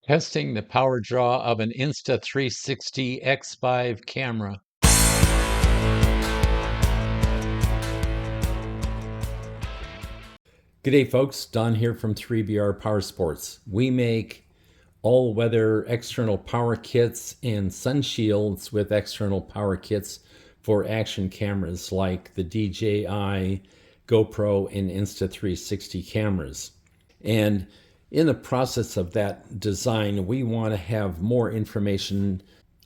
Testing the power draw of an Insta360 X5 camera. G'day folks, Don here from 3BR Power Sports. We make all-weather external power kits and sun shields with external power kits for action cameras like the DJI, GoPro, and Insta360 cameras. And in the process of that design, we want to have more information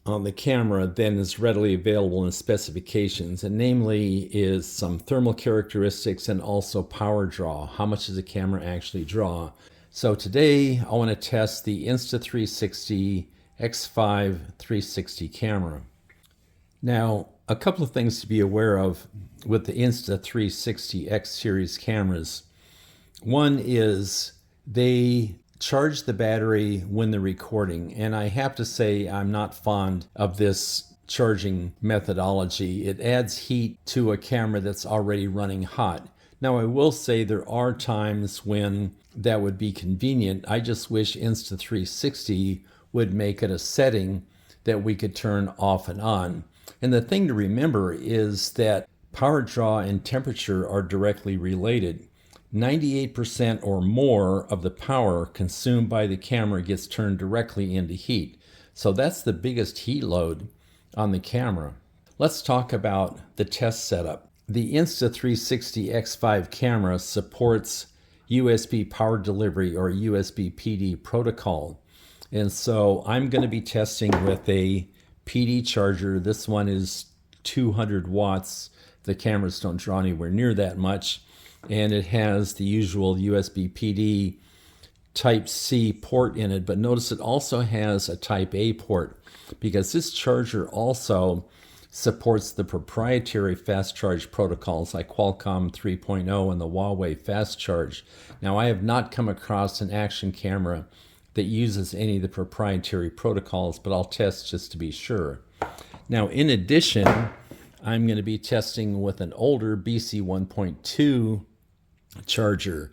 on the camera than is readily available in specifications, and namely is some thermal characteristics and also power draw. How much does the camera actually draw? So today I want to test the Insta360 X5 360 camera. Now, a couple of things to be aware of with the Insta360 X series cameras. One is they charge the battery when they're recording, and I have to say I'm not fond of this charging methodology. It adds heat to a camera that's already running hot. Now, I will say there are times when that would be convenient. I just wish Insta360 would make it a setting that we could turn off and on. And the thing to remember is that power draw and temperature are directly related. 98% or more of the power consumed by the camera gets turned directly into heat. So that's the biggest heat load on the camera. Let's talk about the test setup. The Insta360 X5 camera supports USB power delivery or USB PD protocol. And so I'm going to be testing with a PD charger. This one is 200 watts. The cameras don't draw anywhere near that much. And it has the usual USB PD Type-C port in it, but notice it also has a Type-A port because this charger also supports the proprietary fast charge protocols like Qualcomm 3.0 and the Huawei fast charge. Now, I have not come across an action camera that uses any of the proprietary protocols, but I'll test just to be sure. Now, in addition, I'm going to be testing with an older BC 1.2 charger.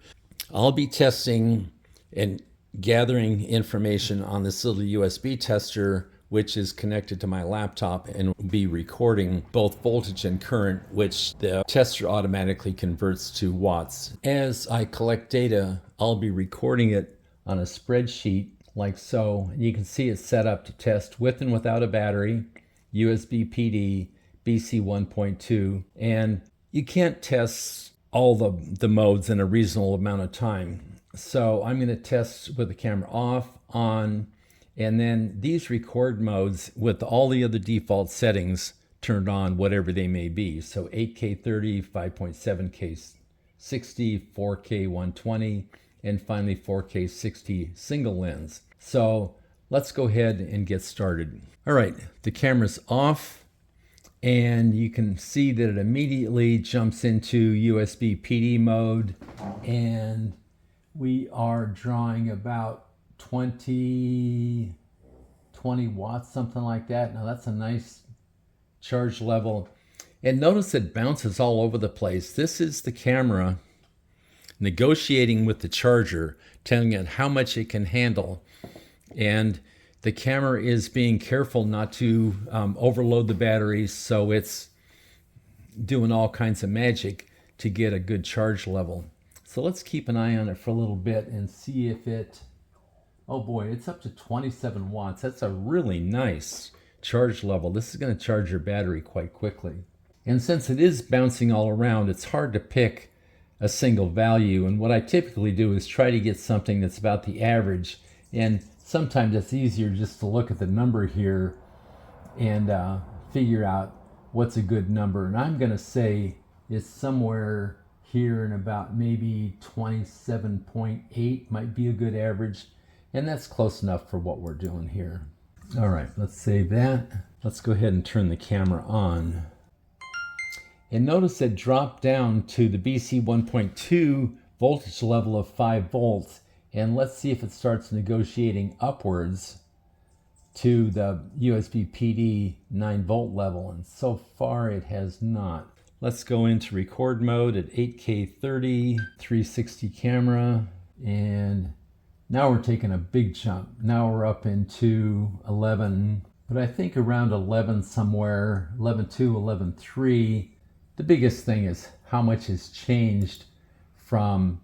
I'll be testing and gathering information on this little USB tester, which is connected to my laptop, and will be recording both voltage and current, which the tester automatically converts to watts. As I collect data, I'll be recording it on a spreadsheet like so. And you can see it's set up to test with and without a battery, USB PD, BC 1.2, and you can't test all the modes in a reasonable amount of time. So I'm going to test with the camera off, on, and then these record modes with all the other default settings turned on, whatever they may be. So 8K 30, 5.7K 60, 4K 120, and finally 4K 60 single lens. So let's go ahead and get started. All right, the camera's off. And you can see that it immediately jumps into USB PD mode, and we are drawing about 20 watts, something like that. Now that's a nice charge level. And notice it bounces all over the place. This is the camera negotiating with the charger, telling it how much it can handle. And the camera is being careful not to overload the batteries, so it's doing all kinds of magic to get a good charge level. So let's keep an eye on it for a little bit and see if it, oh boy, it's up to 27 watts. That's a really nice charge level. This is going to charge your battery quite quickly. And since it is bouncing all around, it's hard to pick a single value. And what I typically do is try to get something that's about the average. And sometimes it's easier just to look at the number here and figure out what's a good number. And I'm going to say it's somewhere here in about maybe 27.8 might be a good average. And that's close enough for what we're doing here. All right, let's save that. Let's go ahead and turn the camera on. And notice it dropped down to the BC 1.2 voltage level of 5 volts. And let's see if it starts negotiating upwards to the USB PD 9 volt level. And so far it has not. Let's go into record mode at 8K 30, 360 camera, and Now we're taking a big jump. Now we're up into 11, but I think around 11 somewhere, 11.2, 11.3. The biggest thing is how much has changed from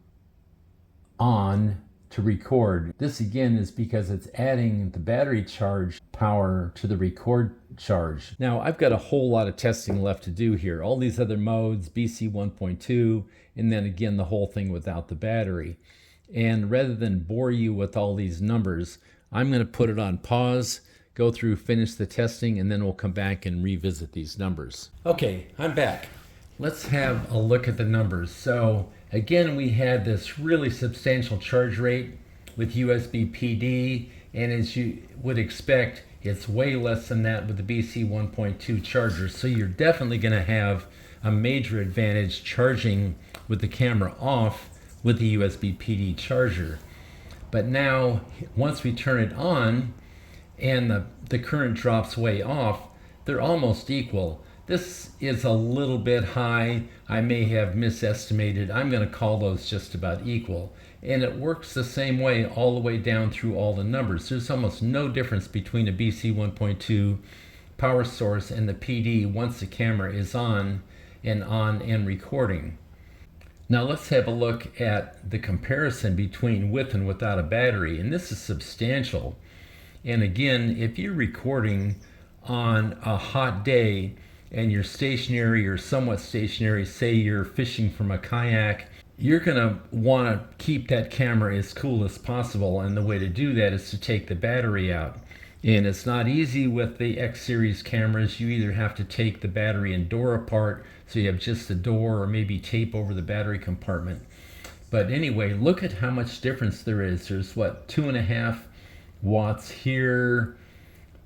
on to record. This again is because it's adding the battery charge power to the record charge. Now I've got a whole lot of testing left to do here. All these other modes, BC 1.2, and then again the whole thing without the battery. And rather than bore you with all these numbers, I'm going to put it on pause, go through, finish the testing, and then we'll come back and revisit these numbers. Okay, I'm back. Let's have a look at the numbers. So again, we had this really substantial charge rate with USB PD, and as you would expect, it's way less than that with the BC 1.2 charger. So you're definitely going to have a major advantage charging with the camera off with the USB PD charger. But now, once we turn it on and the current drops way off, they're almost equal. This is a little bit high. I may have misestimated. I'm going to call those just about equal. And it works the same way all the way down through all the numbers. There's almost no difference between a BC 1.2 power source and the PD once the camera is on and recording. Now let's have a look at the comparison between with and without a battery, and this is substantial. And again, if you're recording on a hot day and you're stationary or somewhat stationary, say you're fishing from a kayak, you're going to want to keep that camera as cool as possible, and the way to do that is to take the battery out. And it's not easy with the X series cameras. You either have to take the battery and door apart, so you have just the door, or maybe tape over the battery compartment. But anyway, look at how much difference there is. There's what, 2.5 watts here.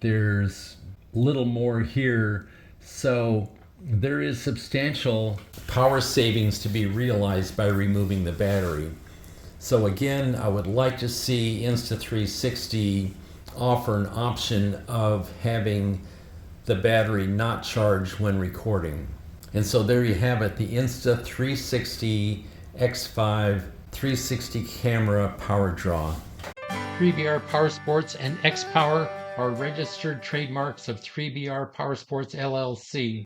There's a little more here. So there is substantial power savings to be realized by removing the battery. So again, I would like to see Insta360 offer an option of having the battery not charged when recording. And so there you have it, the Insta360 X5 360 camera power draw. 3BR Power Sports and X Power are registered trademarks of 3BR Power Sports LLC.